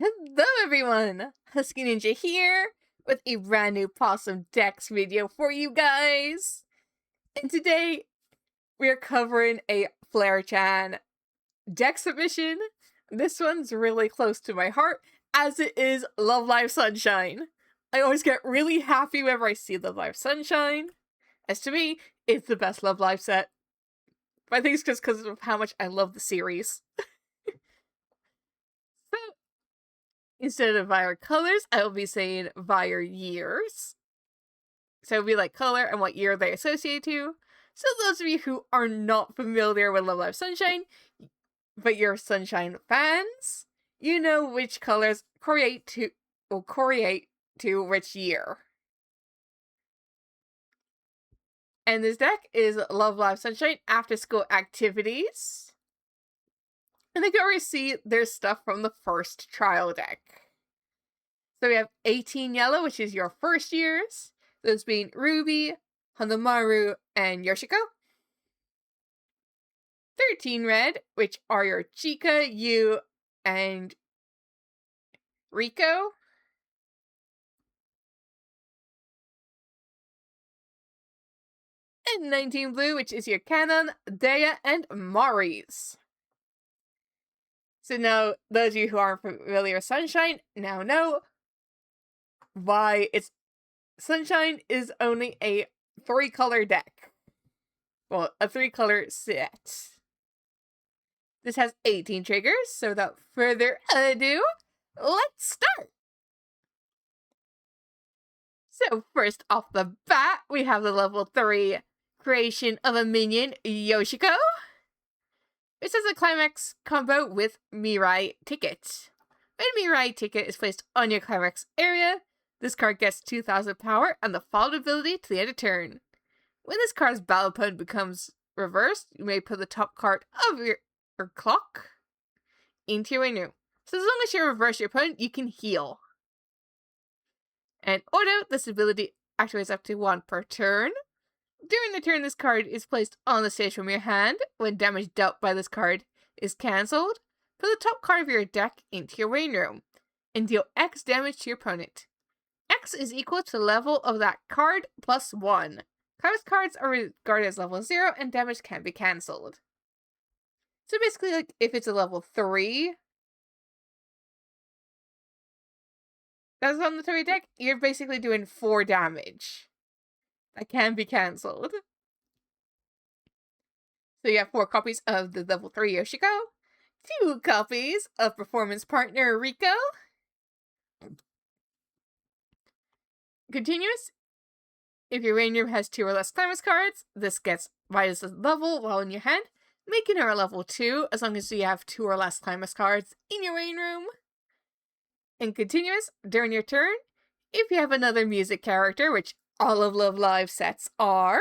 Hello everyone! Husky Ninja here with a brand new Pawsome Dex video for you guys. And today we are covering a Flare-chan Dex submission. This one's really close to my heart as it is Love Live Sunshine. I always get really happy whenever I see Love Live Sunshine. As to me, it's the best Love Live set. But I think it's just because of how much I love the series. Instead of via colors, I will be saying via years. So it'll be like color and what year they associate to. So those of you who are not familiar with Love Live Sunshine, but you're Sunshine fans, you know which colors correlate to which year. And this deck is Love Live Sunshine After School Activities. And I can already see there's stuff from the first trial deck. So we have 18 yellow, which is your first years. Those being Ruby, Hanamaru, and Yoshiko. 13 red, which are your Chika, Yu, and Riko. And 19 blue, which is your Kanon, Dea, and Maris. So now, those of you who aren't familiar with Sunshine now know why it's Sunshine is only a 3-color deck. Well, a 3-color set. This has 18 triggers, so without further ado, let's start! So first off the bat, we have the level 3 creation of a minion, Yoshiko. This is a climax combo with Mirai Ticket. When Mirai Ticket is placed on your climax area, this card gets 2,000 power and the followed ability to the end of turn. When this card's battle opponent becomes reversed, you may put the top card of your clock into your menu. So as long as you reverse your opponent, you can heal. And auto, this ability activates up to 1 per turn. During the turn this card is placed on the stage from your hand, when damage dealt by this card is cancelled, put the top card of your deck into your waiting room, and deal X damage to your opponent. X is equal to the level of that card plus 1. Climax cards are regarded as level 0 and damage can be cancelled. So basically, like, if it's a level 3 that's on the 3 deck, you're basically doing 4 damage. That can be cancelled. So you have 4 copies of the level 3 Yoshiko, 2 copies of Performance Partner Riko. Continuous. If your rain room has 2 or less climax cards, this gets minus the level while in your hand, making her a level 2 as long as you have 2 or less climax cards in your rain room. And continuous, during your turn, if you have another music character, which all of Love Live sets are,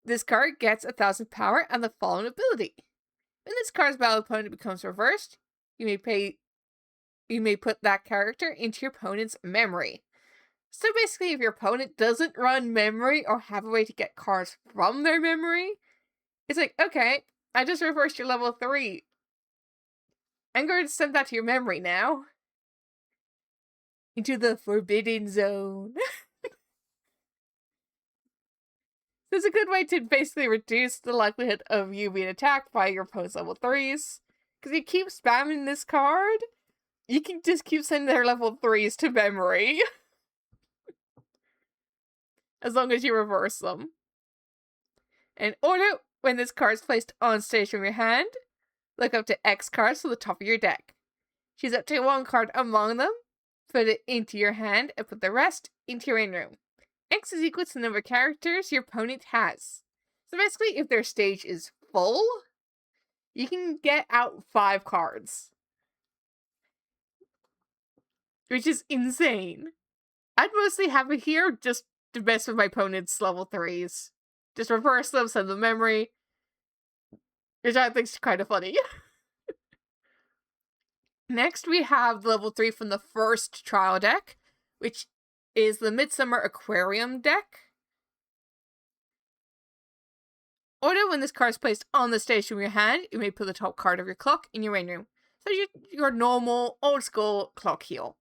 this card gets 1,000 power and the following ability. When this card's battle opponent becomes reversed, you may put that character into your opponent's memory. So basically, if your opponent doesn't run memory or have a way to get cards from their memory, it's like, okay, I just reversed your level 3. I'm going to send that to your memory now. Into the Forbidden Zone. It's a good way to basically reduce the likelihood of you being attacked by your opponent's level 3s. Because you keep spamming this card, you can just keep sending their level 3s to memory. As long as you reverse them. And auto, when this card is placed on stage from your hand, look up to X cards to the top of your deck. Choose up to 1 card among them, put it into your hand, and put the rest into your in room. X is equal to the number of characters your opponent has. So basically, if their stage is full, you can get out 5 cards. Which is insane. I'd mostly have it here just to mess with my opponent's level 3s. Just reverse them, send them memory. Which I think is kind of funny. Next, we have the level 3 from the first trial deck, which is the Midsummer Aquarium deck. Auto, when this card is placed on the stage from your hand, you may put the top card of your clock in your rain room. So your normal old school clock heel.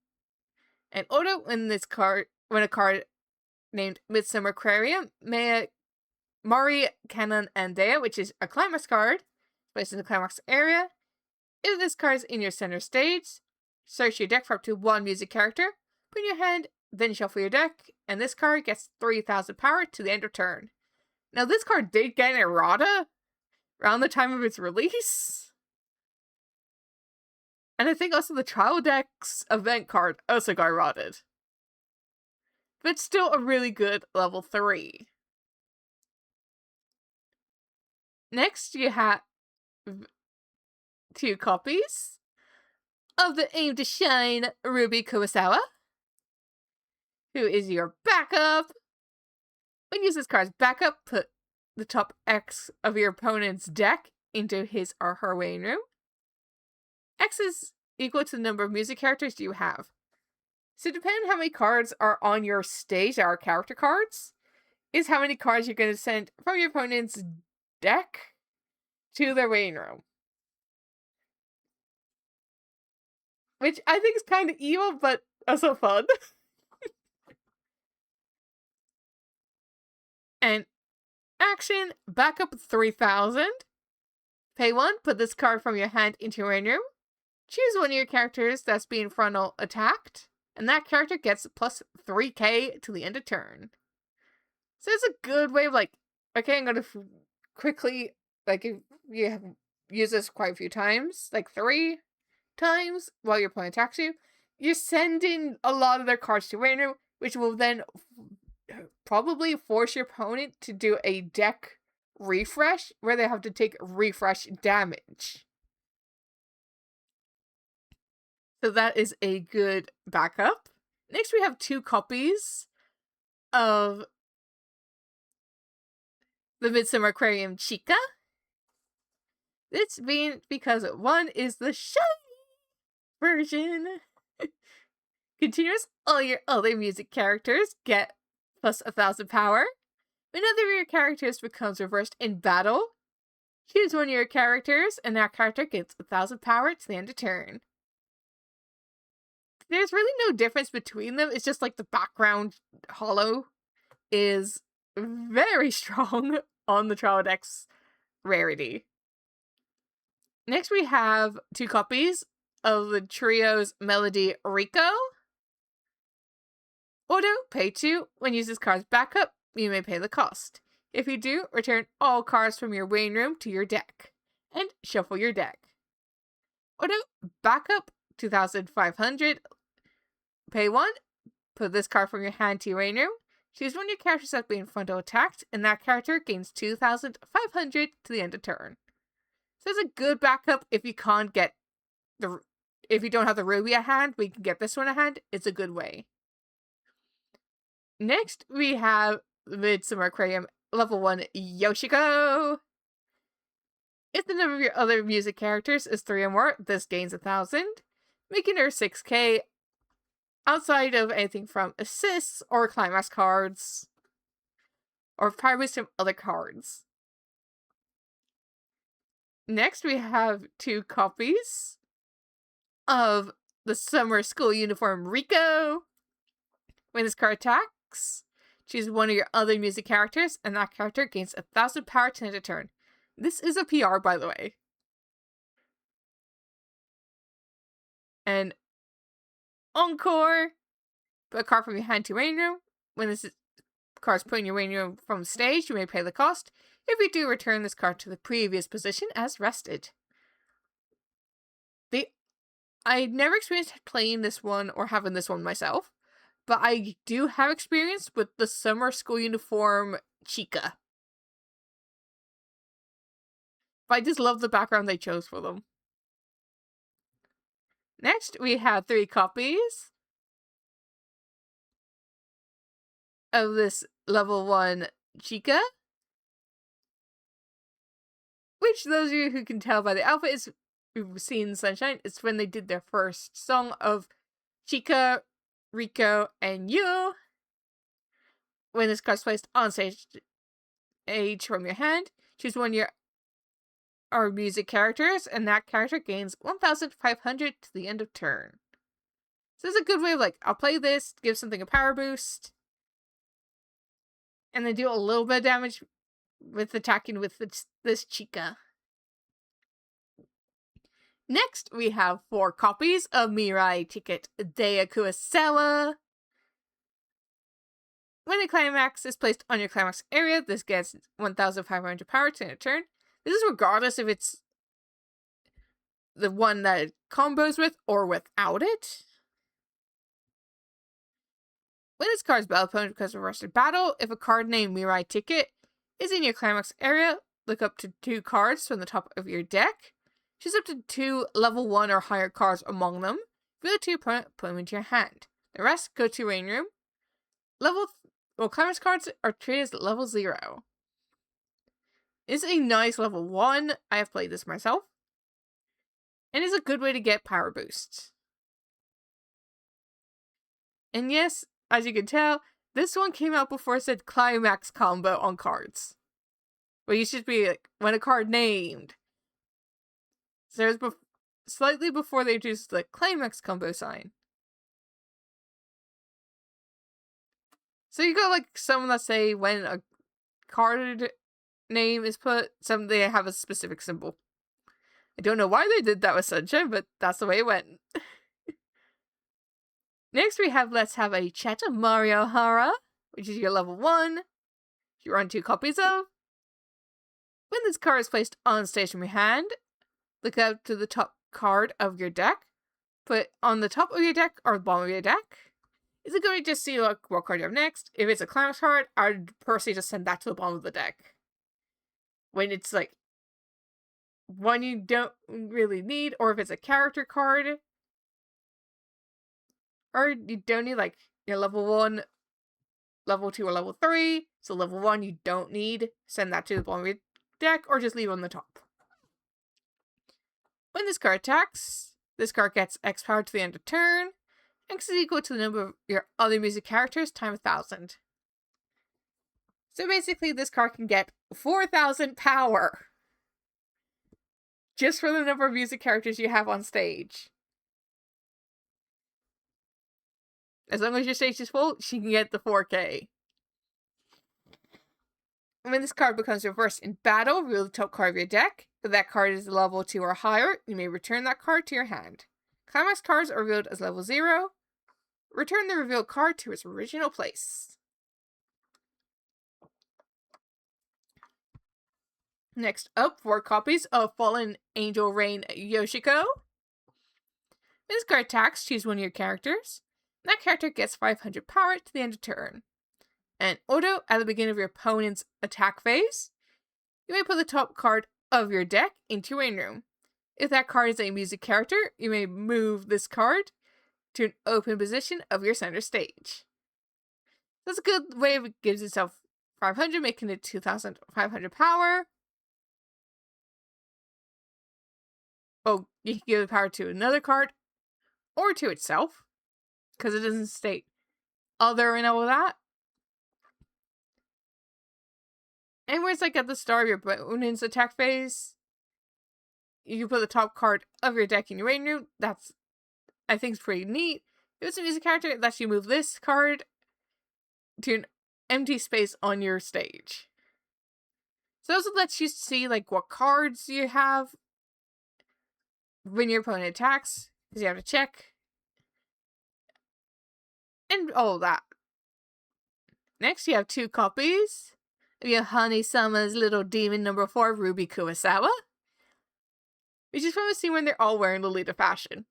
And auto when a card named Midsummer Aquarium, Mari Canon and Dea, which is a climax card, placed in the climax area. If this card is in your center stage, search your deck for up to one music character, put in your hand, then shuffle your deck, and this card gets 3,000 power to the end of turn. Now, this card did get an errata around the time of its release. And I think also the Trial Deck's event card also got errated. But it's still a really good level 3. Next, you have 2 copies of the Aim to Shine Ruby Kurosawa, who is your backup. When you use this card's backup, put the top X of your opponent's deck into his or her waiting room. X is equal to the number of music characters you have. So depending on how many cards are on your stage that are character cards, is how many cards you're going to send from your opponent's deck to their waiting room. Which I think is kind of evil, but also fun. And action, backup 3,000. Pay 1, put this card from your hand into your waiting room. Choose one of your characters that's being frontal attacked, and that character gets plus 3k to the end of turn. So it's a good way of okay, I'm gonna quickly, if you have used this quite a few times, 3 times while your opponent attacks you, you're sending a lot of their cards to waiting room, which will then probably force your opponent to do a deck refresh where they have to take refresh damage. So that is a good backup. Next, we have 2 copies of the Midsummer Aquarium Chica. This being because one is the shiny version. Continuous, all your other music characters get plus 1,000 power. When another of your characters becomes reversed in battle, choose one of your characters, and that character gets 1,000 power to the end of turn. There's really no difference between them. It's just the background holo is very strong on the Trial Deck's rarity. Next, we have 2 copies of the trio's Melody Rico. Auto, pay 2. When you use this card's backup, you may pay the cost. If you do, return all cards from your waiting room to your deck, and shuffle your deck. Auto, backup, 2,500. Pay 1. Put this card from your hand to your waiting room. Choose one of your characters that's being frontal attacked, and that character gains 2,500 to the end of turn. So it's a good backup if you can't get if you don't have the Ruby at hand, we can get this one at hand. It's a good way. Next, we have Midsummer Aquarium Level 1 Yoshiko. If the number of your other music characters is 3 or more, this gains 1,000, making her 6k outside of anything from assists or climax cards, or probably some other cards. Next, we have 2 copies of the Summer School Uniform Rico. When this card attacks, choose one of your other music characters, and that character gains 1,000 power to end a turn. This is a PR, by the way. And Encore, put a card from your hand to your waiting room. When this card's put in your waiting room from the stage, you may pay the cost. If you do, return this card to the previous position as rested. I never experienced playing this one or having this one myself, but I do have experience with the Summer School Uniform Chica. But I just love the background they chose for them. Next, we have 3 copies of this Level 1 Chica, which those of you who can tell by the outfit who've seen Sunshine, it's when they did their first song of Chica, Rico, and you. When this card's placed on stage from your hand, choose one of your are music characters, and that character gains 1,500 to the end of turn. So this is a good way of like, I'll play this, give something a power boost, and then do a little bit of damage with attacking with this Chica. Next, we have 4 copies of Mirai Ticket Dea Kurosawa. When a climax is placed on your climax area, this gets 1,500 power to a turn. This is regardless if it's the one that it combos with or without it. When this card's battle opponent becomes reversed in battle, if a card named Mirai Ticket is in your climax area, look up to 2 cards from the top of your deck. Choose up to 2 level 1 or higher cards among them. Reveal to your opponent, put them into your hand. The rest go to your rain room. Climax cards are treated as level 0. It's a nice level 1. I have played this myself. And it's a good way to get power boosts. And yes, as you can tell, this one came out before it said climax combo on cards. But you should be like, when a card named. So it was slightly before they introduced the climax combo sign. So you got like some that say when a card name is put, some they have a specific symbol. I don't know why they did that with Sunshine, but that's the way it went. Next we have Let's Have a Chat of Mario Hara, which is your level 1. You run 2 copies of. When this card is placed on stage from your hand, look out to the top card of your deck. Put on the top of your deck or the bottom of your deck. It's a good way to just see like, what card you have next. If it's a climax card, I'd personally just send that to the bottom of the deck. When it's like one you don't really need, or if it's a character card, or you don't need like your level 1, level 2, or level 3. So level 1 you don't need, send that to the bottom of your deck, or just leave it on the top. When this card attacks, this card gets X power to the end of turn. X is equal to the number of your other music characters times 1,000. So basically this card can get 4,000 power. Just for the number of music characters you have on stage. As long as your stage is full, she can get the 4K. When this card becomes reversed in battle, reveal the top card of your deck. If that card is level 2 or higher, you may return that card to your hand. Climax cards are revealed as level 0. Return the revealed card to its original place. Next up, 4 copies of Fallen Angel Rain Yoshiko. When this card attacks, choose one of your characters. That character gets 500 power to the end of turn. And auto, at the beginning of your opponent's attack phase, you may put the top card of your deck into your rain room. If that card is a music character, you may move this card to an open position of your center stage. That's a good way of it gives itself 500, making it 2,500 power. Oh, you can give the power to another card, or to itself, because it doesn't state other and all of that. And where it's like at the start of your opponent's attack phase, you can put the top card of your deck in your rain room. That's, I think, it's pretty neat. If it's a music character, it lets you move this card to an empty space on your stage. So it also lets you see like what cards you have when your opponent attacks, because you have to check. And all of that. Next, you have 2 copies of your Honey-sama's Little Demon number 4, Ruby Kurosawa. Which is from a scene when they're all wearing Lolita fashion.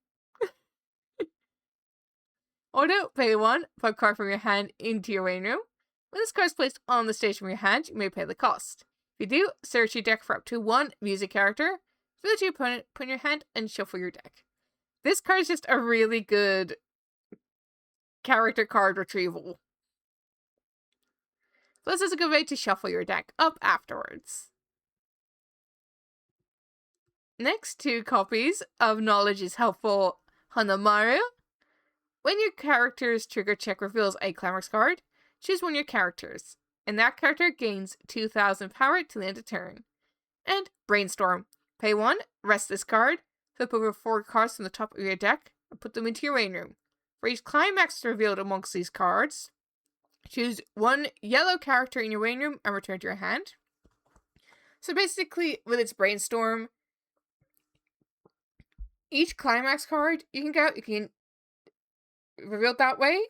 Auto, pay 1, put a card from your hand into your rain room. When this card is placed on the stage from your hand, you may pay the cost. If you do, search your deck for up to 1 music character, reveal to your opponent, put in your hand, and shuffle your deck. This card is just a really good character card retrieval. So this is a good way to shuffle your deck up afterwards. Next, 2 copies of Knowledge is Helpful Hanamaru. When your character's trigger check reveals a climax card, choose one of your characters, and that character gains 2,000 power to the end of turn. And Brainstorm. Pay 1, rest this card, flip over 4 cards from the top of your deck, and put them into your waiting room. For each climax revealed amongst these cards, choose 1 yellow character in your waiting room and return to your hand. So basically, with its brainstorm, each climax card you can reveal it that way.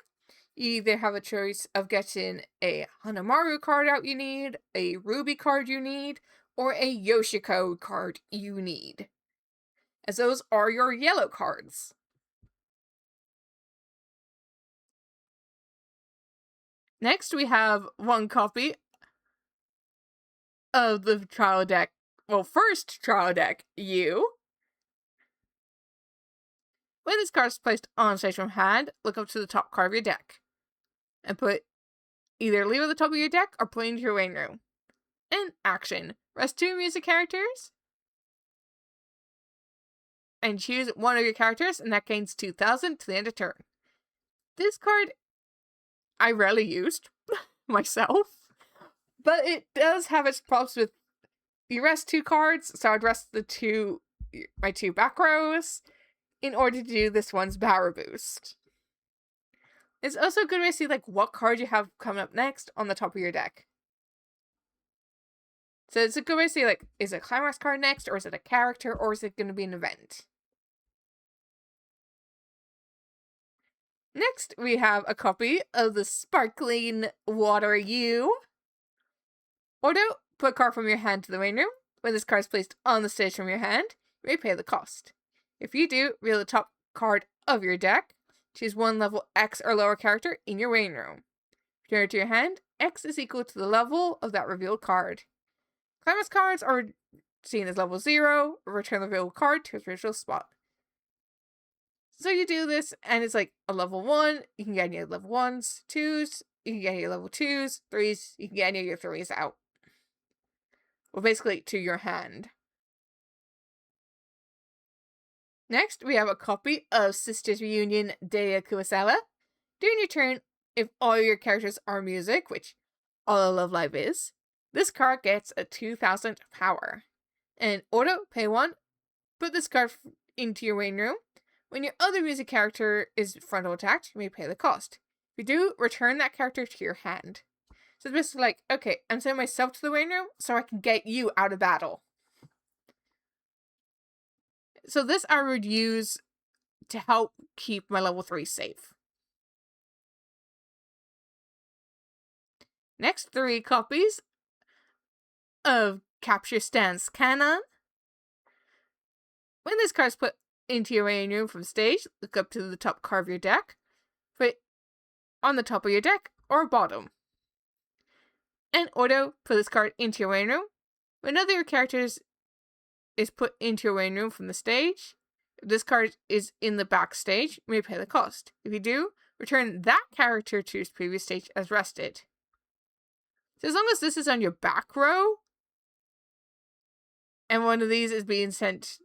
You either have a choice of getting a Hanamaru card out you need, a Ruby card you need, or a Yoshiko card you need, as those are your yellow cards. Next, we have 1 copy of the trial deck. Well, first trial deck, you. When this card is placed on stage from hand, look up to the top card of your deck and leave it at the top of your deck or put it into your waiting room. In action, rest 2 music characters and choose 1 of your characters, and that gains 2,000 to the end of turn. This card I rarely used myself, but it does have its problems with you rest 2 cards, so I'd rest my 2 back rows in order to do this one's power boost. It's also a good way to see what card you have coming up next on the top of your deck. So it's a good way to see is it a climax card next, or is it a character, or is it going to be an event? Next, we have a copy of the Sparkling Water U. Ordo, put a card from your hand to the waiting room. When this card is placed on the stage from your hand, you may pay the cost. If you do, reveal the top card of your deck. Choose 1 level X or lower character in your waiting room. Return it to your hand. X is equal to the level of that revealed card. Climax cards are seen as level 0. Return the revealed card to its original spot. So you do this, and it's like a level 1. You can get any level 1s, 2s. You can get any level 2s, 3s. You can get any of your 3s out. Well, basically, to your hand. Next, we have a copy of Sisters Reunion Dea Kurosawa. During your turn, if all your characters are music, which all of Love Live is, this card gets a 2,000 power. And auto, pay 1, put this card into your waiting room. When your other music character is frontal attacked, you may pay the cost. If you do, return that character to your hand. So it's basically okay, I'm sending myself to the waiting room so I can get you out of battle. So this I would use to help keep my level 3 safe. Next, 3 copies of Capture Stance Canon. When this card is put into your waiting room from stage, look up to the top card of your deck. Put it on the top of your deck or bottom. And auto, put this card into your waiting room. When another of your characters is put into your waiting room from the stage, if this card is in the backstage, you may pay the cost. If you do, return that character to its previous stage as rested. So as long as this is on your back row, and one of these is being sent,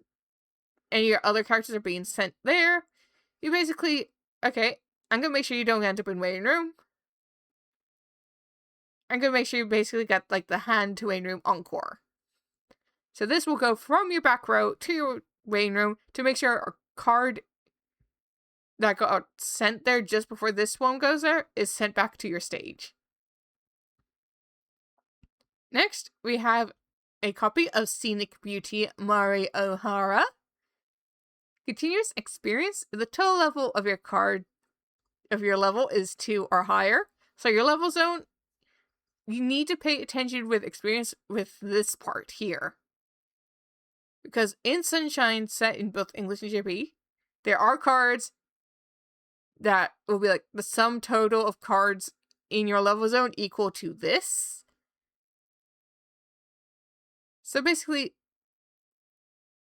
and your other characters are being sent there, you basically, okay, I'm going to make sure you don't end up in waiting room. I'm going to make sure you basically get the hand to waiting room encore. So this will go from your back row to your waiting room to make sure a card that got sent there just before this one goes there is sent back to your stage. Next, we have a copy of Scenic Beauty Mari Ohara. Continuous experience. The total level of your level is 2 or higher. So your level zone, you need to pay attention with experience with this part here. Because in Sunshine, set in both English and JP, there are cards that will be the sum total of cards in your level zone equal to this. So basically,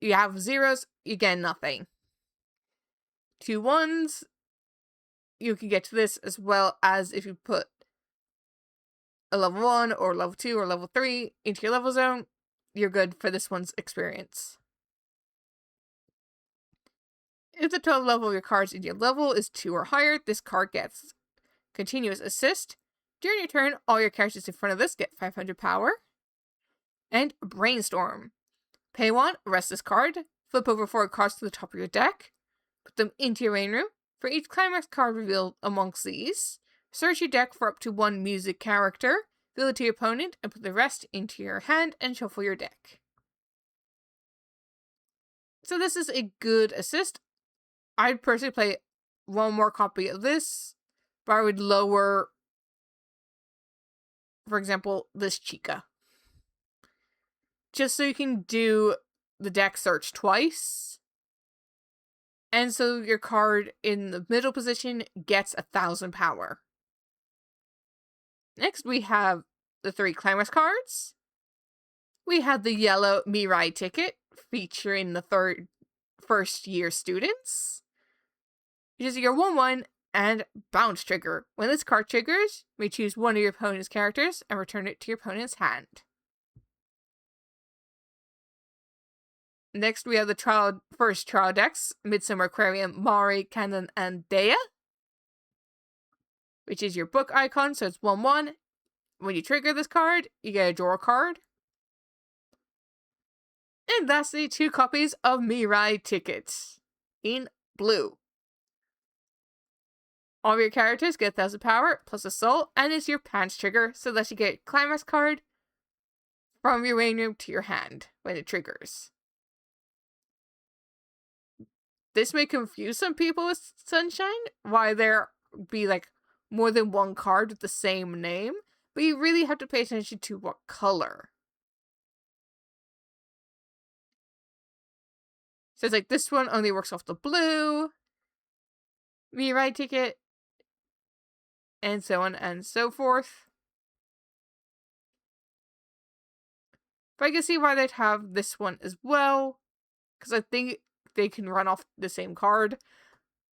you have 0s, you get nothing. 2 1s, you can get to this, as well as if you put a level 1 or level 2 or level 3 into your level zone, you're good for this one's experience. If the total level of your cards in your level is 2 or higher, this card gets continuous assist. During your turn, all your characters in front of this get 500 power. And Brainstorm. Pay 1, rest this card, flip over 4 cards to the top of your deck, put them into your main room. For each climax card revealed amongst these, search your deck for up to 1 music character, reveal it to your opponent, and put the rest into your hand and shuffle your deck. So this is a good assist. I'd personally play 1 more copy of this, but I would lower, for example, this Chica. Just so you can do the deck search twice. And so your card in the middle position gets 1,000 power. Next, we have the 3 climax cards. We have the yellow Mirai ticket, featuring the first year students. Which is your 1/1 and bounce trigger. When this card triggers, you may choose one of your opponent's characters and return it to your opponent's hand. Next, we have the first trial decks, Midsummer Aquarium, Mari, Cannon, and Dea. Which is your book icon, so it's 1/1. When you trigger this card, you get a draw card. And lastly, 2 copies of Mirai tickets in blue. All of your characters get 1,000 power plus a soul, and it's your pants trigger, so that you get a climax card from your main room to your hand when it triggers. This may confuse some people with Sunshine, why there be like more than 1 card with the same name, but you really have to pay attention to what color. So it's like this one only works off the blue, Mirai ticket, and so on and so forth. But I can see why they'd have this one as well, because I think they can run off the same card.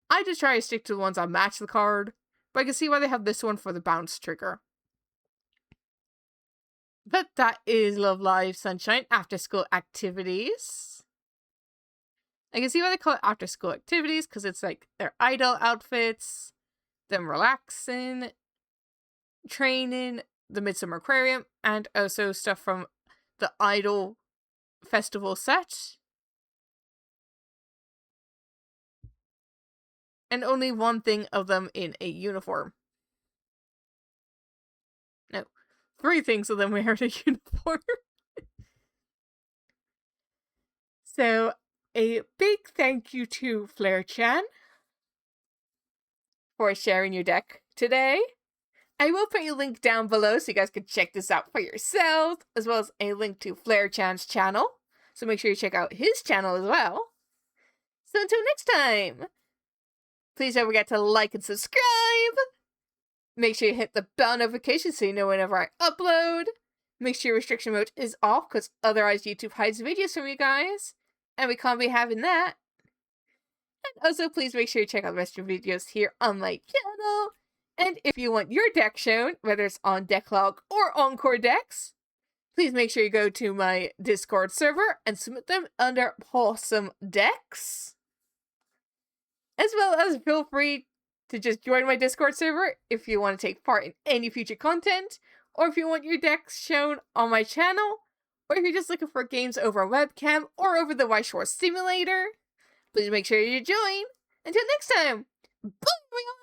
I just try to stick to the ones that match the card, but I can see why they have this one for the bounce trigger. But that is Love Live Sunshine After School Activities. I can see why they call it After School Activities, because it's like their idol outfits, them relaxing, training, the Midsummer Aquarium, and also stuff from the Idol Festival set. And only 1 thing of them in a uniform. No, 3 things of them wearing a uniform. So, a big thank you to Flair-chan for sharing your deck today. I will put a link down below so you guys can check this out for yourselves, as well as a link to Flair-chan's channel. So make sure you check out his channel as well. So until next time, please don't forget to like and subscribe. Make sure you hit the bell notification so you know whenever I upload. Make sure restriction mode is off, because otherwise YouTube hides videos from you guys. And we can't be having that. And also, please make sure you check out the rest of your videos here on my channel. And if you want your deck shown, whether it's on Decklog or Encore Decks, please make sure you go to my Discord server and submit them under Pawsome Decks. As well as feel free to just join my Discord server if you want to take part in any future content, or if you want your decks shown on my channel, or if you're just looking for games over a webcam or over the White Shore Simulator. Please make sure you join. Until next time, bye everyone!